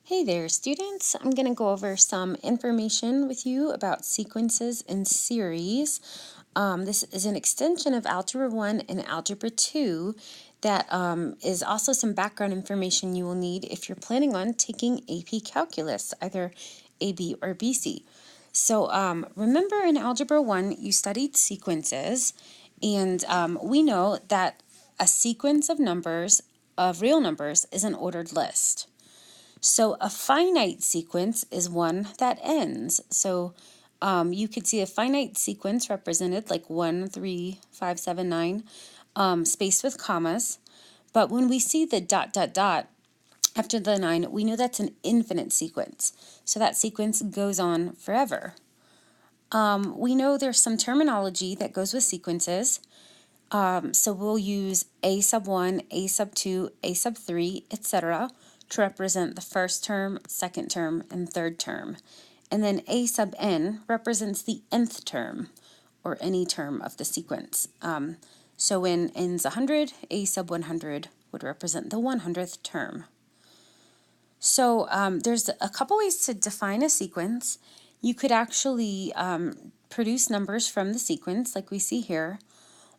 Hey there, students. I'm going to go over some information with you about sequences and series. This is an extension of Algebra 1 and Algebra 2 that is also some background information you will need if you're planning on taking AP Calculus, either AB or BC. So remember in Algebra 1, you studied sequences, and we know that a sequence of numbers, of real numbers, is an ordered list. So a finite sequence is one that ends. So you could see a finite sequence represented like 1, 3, 5, 7, 9, spaced with commas. But when we see the dot, dot, dot after the 9, we know that's an infinite sequence. So that sequence goes on forever. We know there's some terminology that goes with sequences. So we'll use A sub 1, A sub 2, A sub 3, etc. to represent the first term, second term, and third term. And then A sub n represents the nth term, or any term of the sequence. So when n's 100, A sub 100 would represent the 100th term. So there's a couple ways to define a sequence. You could actually produce numbers from the sequence, like we see here,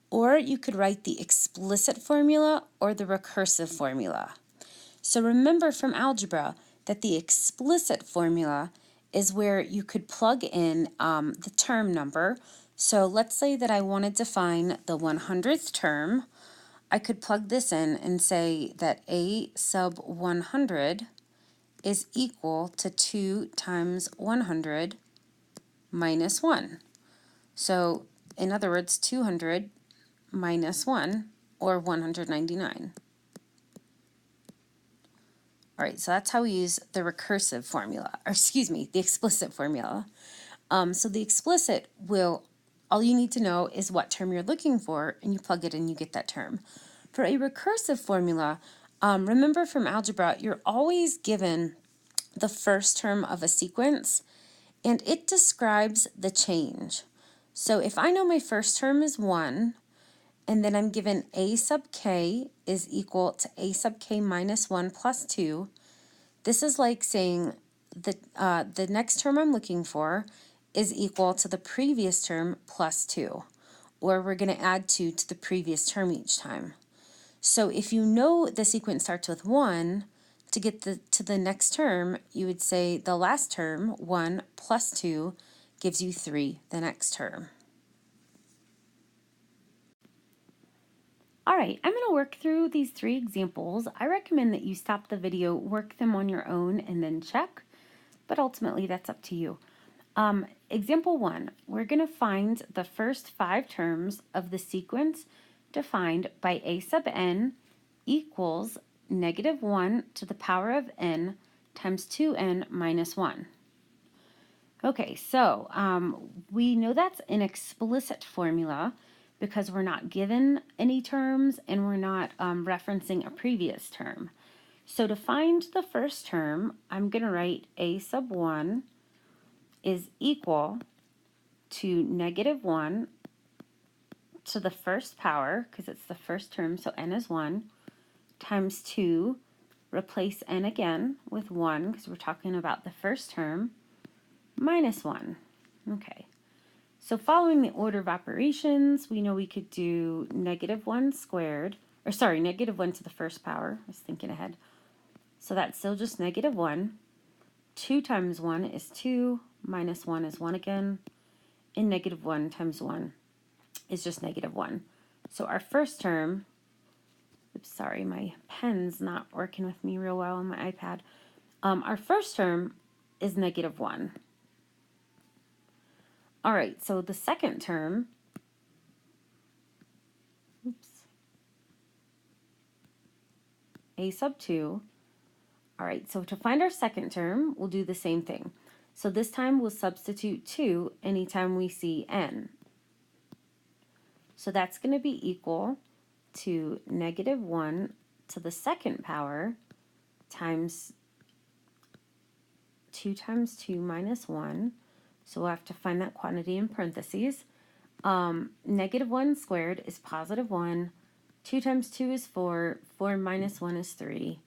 or you could write the explicit formula or the recursive formula. So remember from algebra that the explicit formula is where you could plug in the term number. So let's say that I wanted to find the 100th term. I could plug this in and say that A sub 100 is equal to 2 times 100 minus 1. So in other words, 200 minus 1, or 199. All right, so that's how we use the recursive formula, or excuse me, the explicit formula. So the explicit will, all you need to know is what term you're looking for, and you plug it in, you get that term. For a recursive formula, remember from algebra, you're always given the first term of a sequence, and it describes the change. So if I know my first term is 1, and then I'm given A sub k is equal to A sub k minus 1 plus 2. This is like saying the next term I'm looking for is equal to the previous term plus 2. Or we're going to add 2 to the previous term each time. So if you know the sequence starts with 1, to get to the next term, you would say the last term, 1 plus 2, gives you 3 the next term. All right, I'm going to work through these 3 examples. I recommend that you stop the video, work them on your own, and then check, but ultimately that's up to you. Example 1, we're going to find the first 5 terms of the sequence defined by A sub n equals negative 1 to the power of n times 2n minus 1. Okay, so we know that's an explicit formula because we're not given any terms and we're not referencing a previous term. So to find the first term, I'm going to write A sub 1 is equal to negative 1 to the first power, because it's the first term, so n is 1, times 2, replace n again with 1, because we're talking about the first term, minus 1. Okay. So following the order of operations, we know we could do negative 1 squared, or sorry, negative 1 to the first power. I was thinking ahead. So that's still just negative 1. 2 times 1 is 2, minus 1 is 1 again, and negative 1 times 1 is just negative 1. So our first term, oops, sorry, my pen's not working with me real well on my iPad. Our first term is negative 1. All right, so the second term, oops, A sub 2. All right, so to find our second term, we'll do the same thing. So this time we'll substitute 2 anytime we see n. So that's going to be equal to negative 1 to the second power times 2 times 2 minus 1. So we'll have to find that quantity in parentheses. Negative 1 squared is positive 1. 2 times 2 is 4. 4 minus 1 is 3.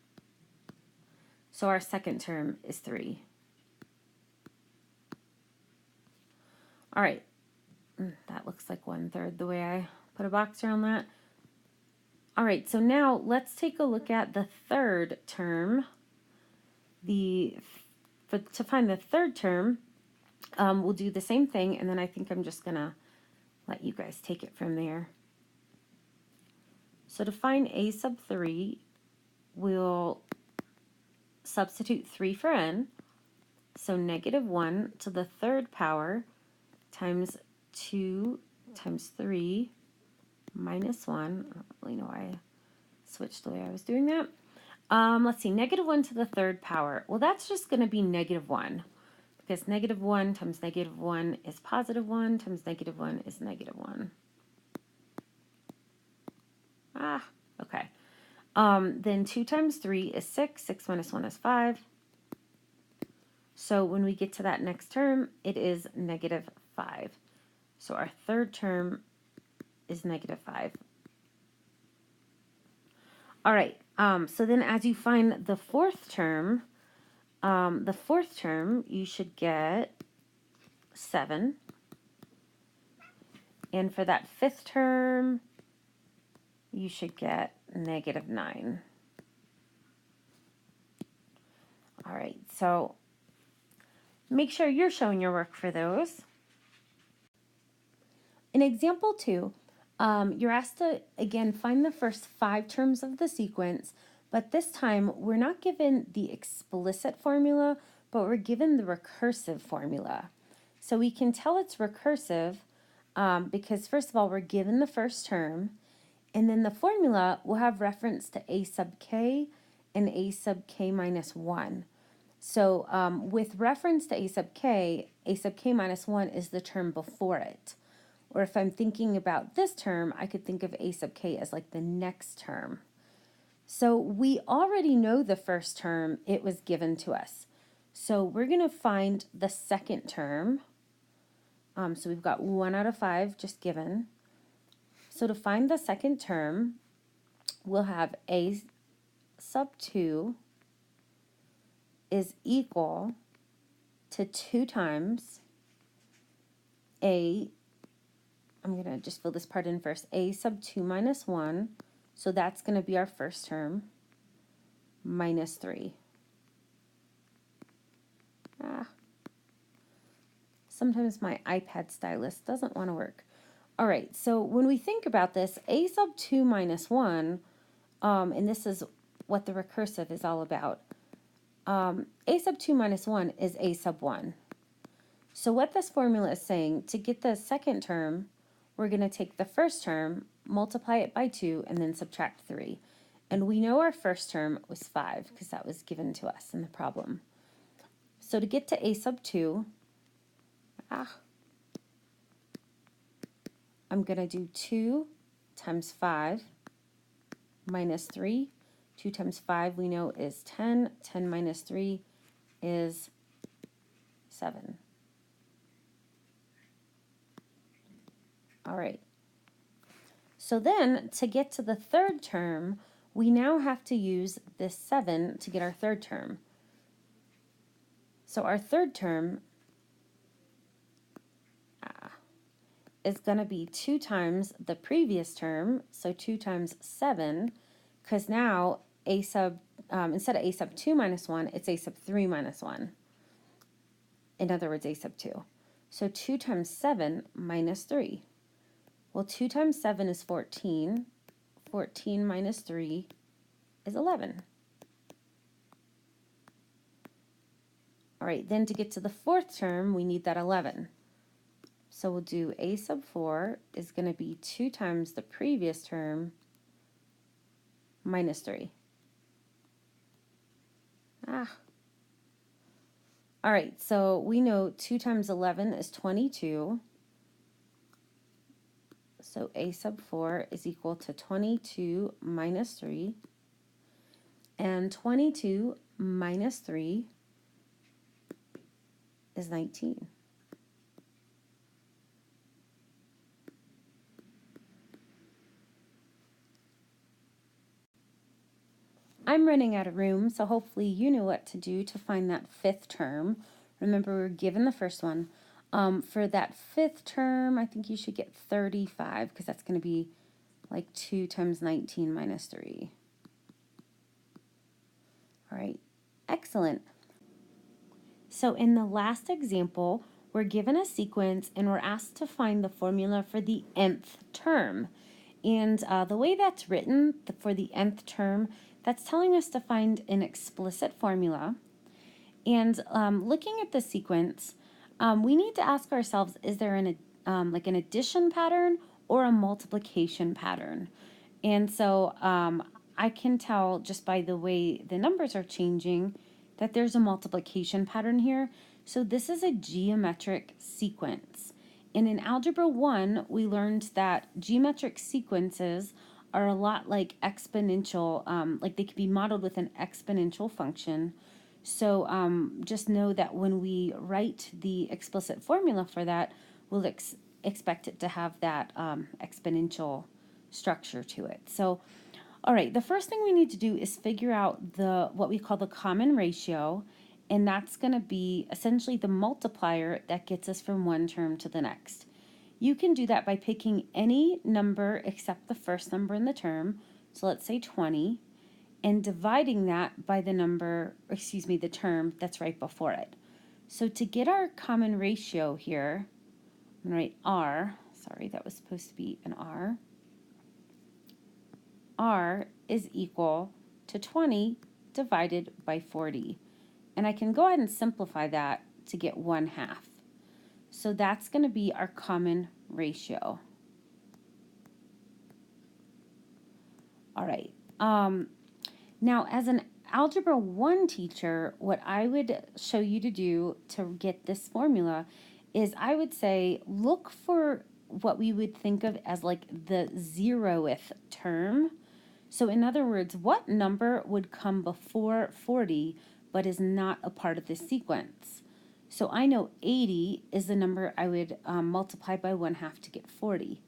So our second term is 3. All right, that looks like 1/3 the way I put a box around that. All right, so now let's take a look at the third term. To find the third term, we'll do the same thing, and then I think I'm just gonna let you guys take it from there. So to find a sub 3, we'll substitute 3 for n. So -1 to the third power times 2 times 3 minus 1. I don't really know why I switched the way I was doing that. Let's see, -1 to the third power. Well, that's just going to be -1, because -1 times -1 is +1 times -1 is -1. Okay. Then 2 times 3 is 6. 6 minus 1 is 5. So when we get to that next term, it is -5. So our third term is -5. All right, so then as you find the fourth term, you should get 7. And for that fifth term, you should get -9. All right, so make sure you're showing your work for those. In example 2, you're asked to, again, find the first 5 terms of the sequence, but this time we're not given the explicit formula, but we're given the recursive formula. So we can tell it's recursive because, first of all, we're given the first term, and then the formula will have reference to a sub k and a sub k minus 1. So with reference to a sub k minus 1 is the term before it. Or if I'm thinking about this term, I could think of a sub k as like the next term. So we already know the first term, it was given to us. So we're going to find the second term. So we've got 1 out of 5 just given. So to find the second term, we'll have a sub 2 is equal to 2 times I'm going to just fill this part in first, a sub 2 minus 1, so that's going to be our first term, minus 3. Sometimes my iPad stylus doesn't want to work. All right, so when we think about this, a sub 2 minus 1, and this is what the recursive is all about, a sub 2 minus 1 is a sub 1. So what this formula is saying, to get the second term, we're going to take the first term, multiply it by 2, and then subtract 3. And we know our first term was 5 because that was given to us in the problem. So to get to a sub 2, I'm going to do 2 times 5 minus 3. 2 times 5 we know is 10. 10 minus 3 is 7. All right. So then to get to the third term, we now have to use this 7 to get our third term. So our third term is going to be 2 times the previous term, so 2 times 7, because now instead of a sub 2 minus 1, it's a sub 3 minus 1. In other words, a sub 2. So 2 times 7 minus 3. Well, 2 times 7 is 14. 14 minus 3 is 11. All right, then to get to the fourth term, we need that 11. So we'll do a sub 4 is going to be 2 times the previous term minus 3. All right, so we know 2 times 11 is 22. So a sub 4 is equal to 22 minus 3. And 22 minus 3 is 19. I'm running out of room, so hopefully you know what to do to find that fifth term. Remember, we were given the first one. For that fifth term, I think you should get 35, because that's going to be like 2 times 19 minus 3. All right, excellent. So in the last example, we're given a sequence and we're asked to find the formula for the nth term. And the way that's written for the nth term, that's telling us to find an explicit formula. And looking at the sequence, we need to ask ourselves, is there like an addition pattern or a multiplication pattern? And so I can tell just by the way the numbers are changing that there's a multiplication pattern here. So this is a geometric sequence. And in Algebra 1, we learned that geometric sequences are a lot like exponential, like they could be modeled with an exponential function. So just know that when we write the explicit formula for that, we'll expect it to have that exponential structure to it. So, all right, the first thing we need to do is figure out what we call the common ratio, and that's going to be essentially the multiplier that gets us from one term to the next. You can do that by picking any number except the first number in the term, so let's say 20, and dividing that by the number, the term that's right before it. So to get our common ratio here, I'm going to write R, sorry, that was supposed to be an R. R is equal to 20 divided by 40. And I can go ahead and simplify that to get 1/2. So that's going to be our common ratio. All right. Now, as an Algebra 1 teacher, what I would show you to do to get this formula is I would say look for what we would think of as like the 0th term. So in other words, what number would come before 40 but is not a part of the sequence? So I know 80 is the number I would multiply by 1/2 to get 40.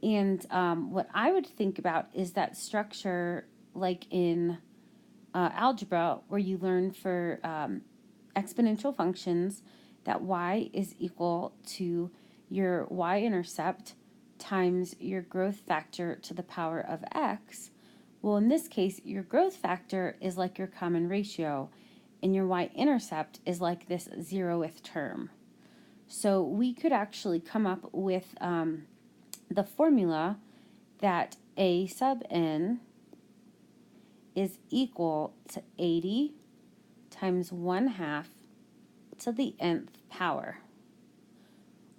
And what I would think about is that structure like in algebra where you learn for exponential functions that y is equal to your y-intercept times your growth factor to the power of x. Well, in this case, your growth factor is like your common ratio, and your y-intercept is like this 0th term. So we could actually come up with the formula that a sub n is equal to 80 times 1/2 to the nth power.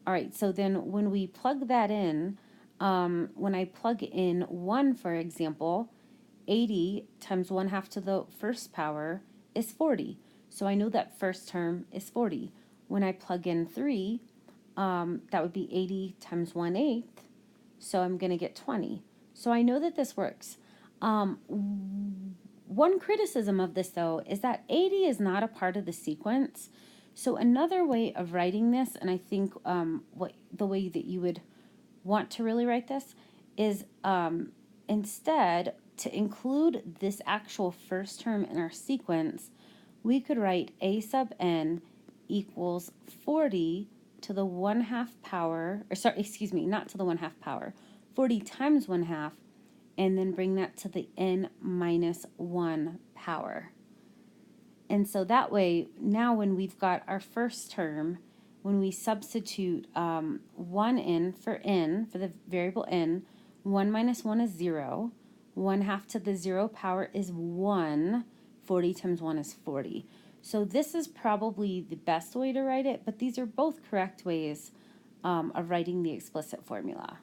All right, so then when we plug that in, when I plug in 1, for example, 80 times 1/2 to the first power is 40. So I know that first term is 40. When I plug in 3, that would be 80 times 1/8. So I'm going to get 20. So I know that this works. One criticism of this, though, is that 80 is not a part of the sequence. So another way of writing this, and I think the way that you would want to really write this, is instead to include this actual first term in our sequence, we could write a sub n equals 40 to the 1/2 power, or sorry, excuse me, not to the 1/2 power, 40 times 1/2, and then bring that to the n minus 1 power. And so that way, now when we've got our first term, when we substitute 1 in for the variable n, 1 minus 1 is 0, 1/2 to the 0 power is 1, 40 times 1 is 40. So this is probably the best way to write it, but these are both correct ways of writing the explicit formula.